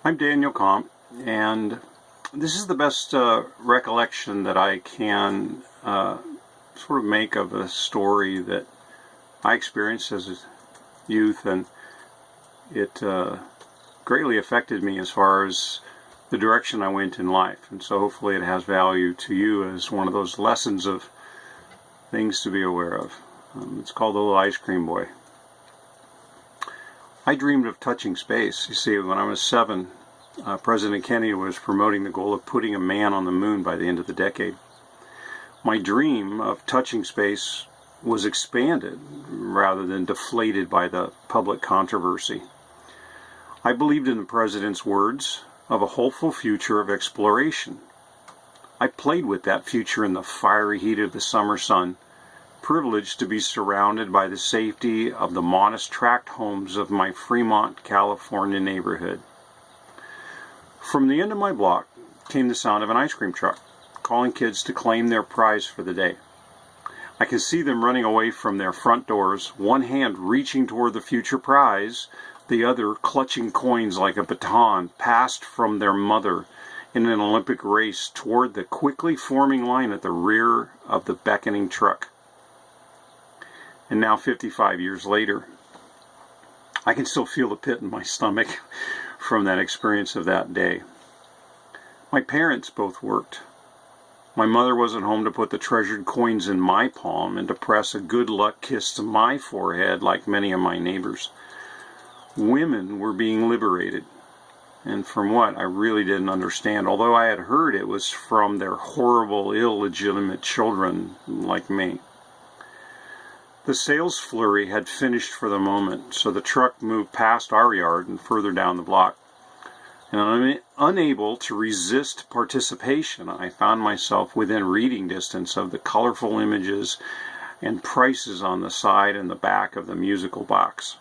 I'm Daniel Comp, and this is the best recollection that I can sort of make of a story that I experienced as a youth, and it greatly affected me as far as the direction I went in life. And so hopefully it has value to you as one of those lessons of things to be aware of. It's called The Little Ice Cream Boy. I dreamed of touching space. You see, when I was 7, President Kennedy was promoting the goal of putting a man on the moon by the end of the decade. My dream of touching space was expanded rather than deflated by the public controversy. I believed in the president's words of a hopeful future of exploration. I played with that future in the fiery heat of the summer sun, privileged to be surrounded by the safety of the modest tract homes of my Fremont, California neighborhood. From the end of my block came the sound of an ice cream truck, calling kids to claim their prize for the day. I can see them running away from their front doors, one hand reaching toward the future prize, the other clutching coins like a baton passed from their mother in an Olympic race toward the quickly forming line at the rear of the beckoning truck. And now, 55 years later, I can still feel the pit in my stomach from that experience of that day. My parents both worked. My mother wasn't home to put the treasured coins in my palm and to press a good luck kiss to my forehead like many of my neighbors. Women were being liberated, and from what I really didn't understand, although I had heard it was from their horrible, illegitimate children like me. The sales flurry had finished for the moment, so the truck moved past our yard and further down the block. And unable to resist participation, I found myself within reading distance of the colorful images and prices on the side and the back of the musical box.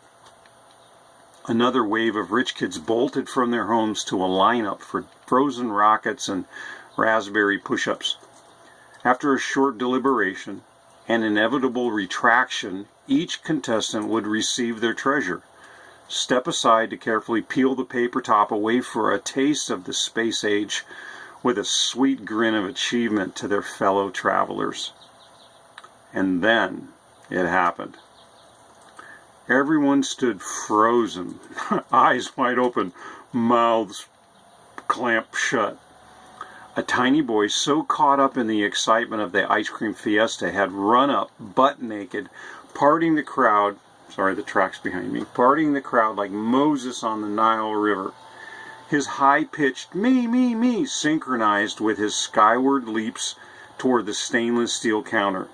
Another wave of rich kids bolted from their homes to a lineup for frozen rockets and raspberry push-ups. After a short deliberation, an inevitable retraction, each contestant would receive their treasure, step aside to carefully peel the paper top away for a taste of the space age with a sweet grin of achievement to their fellow travelers. And then it happened. Everyone stood frozen, eyes wide open, mouths clamped shut. A tiny boy so caught up in the excitement of the ice cream fiesta had run up, butt naked, parting the crowd, the track's behind me, parting the crowd like Moses on the Nile River. His high-pitched me, synchronized with his skyward leaps toward the stainless steel counter.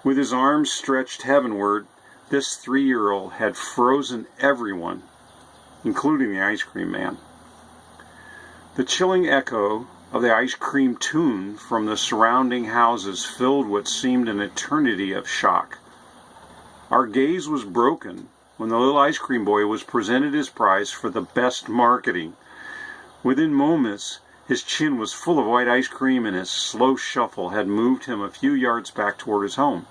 With his arms stretched heavenward, this 3-year-old had frozen everyone, including the ice cream man. The chilling echo of the ice cream tune from the surrounding houses filled what seemed an eternity of shock. Our gaze was broken when the little ice cream boy was presented his prize for the best marketing. Within moments, his chin was full of white ice cream and his slow shuffle had moved him a few yards back toward his home.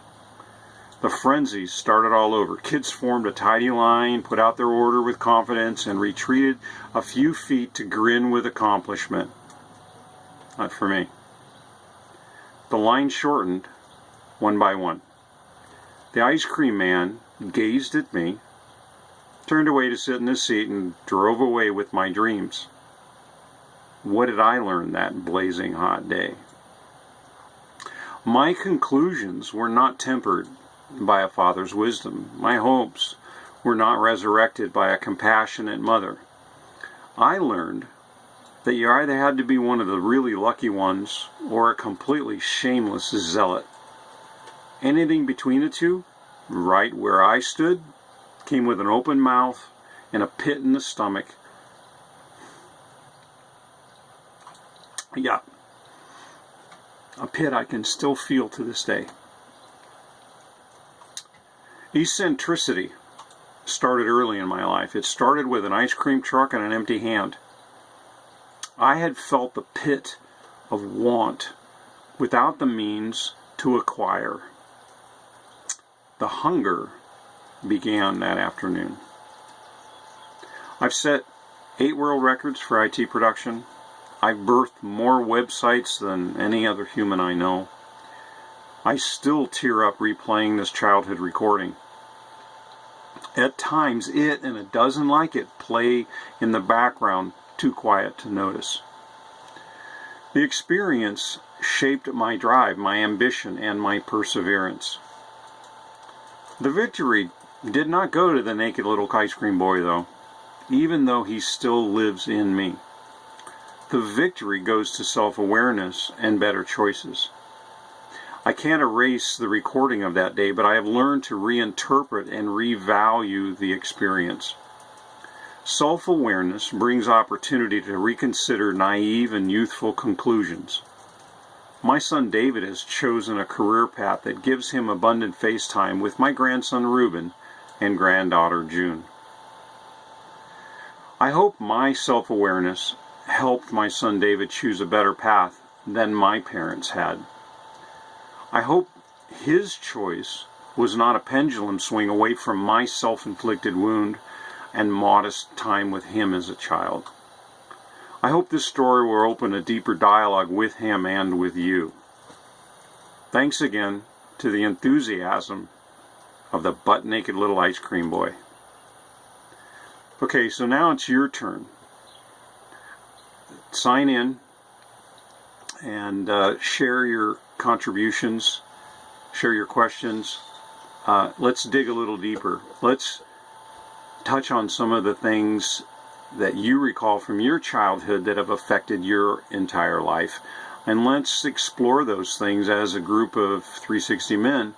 The frenzy started all over. Kids formed a tidy line, put out their order with confidence, and retreated a few feet to grin with accomplishment. Not for me. The line shortened, one by one. The ice cream man gazed at me, turned away to sit in his seat, and drove away with my dreams. What did I learn that blazing hot day? My conclusions were not tempered by a father's wisdom. My hopes were not resurrected by a compassionate mother. I learned that you either had to be one of the really lucky ones or a completely shameless zealot. Anything between the two, right where I stood, came with an open mouth and a pit in the stomach. Yeah, a pit I can still feel to this day. Eccentricity started early in my life. It started with an ice cream truck and an empty hand. I had felt the pit of want without the means to acquire. The hunger began that afternoon. I've set 8 world records for IT production. I've birthed more websites than any other human I know. I still tear up replaying this childhood recording. At times, it and a dozen like it play in the background, too quiet to notice. The experience shaped my drive, my ambition, and my perseverance. The victory did not go to the naked little ice cream boy, though, even though he still lives in me. The victory goes to self-awareness and better choices. I can't erase the recording of that day, but I have learned to reinterpret and revalue the experience. Self-awareness brings opportunity to reconsider naive and youthful conclusions. My son David has chosen a career path that gives him abundant face time with my grandson Reuben and granddaughter June. I hope my self-awareness helped my son David choose a better path than my parents had. I hope his choice was not a pendulum swing away from my self-inflicted wound and modest time with him as a child. I hope this story will open a deeper dialogue with him and with you. Thanks again to the enthusiasm of the butt-naked little ice cream boy. Okay, so now it's your turn. Sign in and share your contributions, share your questions. Let's dig a little deeper. Let's touch on some of the things that you recall from your childhood that have affected your entire life. And let's explore those things as a group of 360 men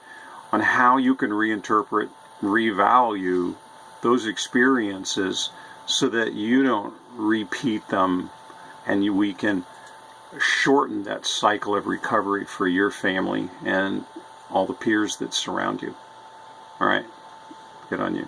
on how you can reinterpret, revalue those experiences so that you don't repeat them, and we can shorten that cycle of recovery for your family and all the peers that surround you. All right, good on you.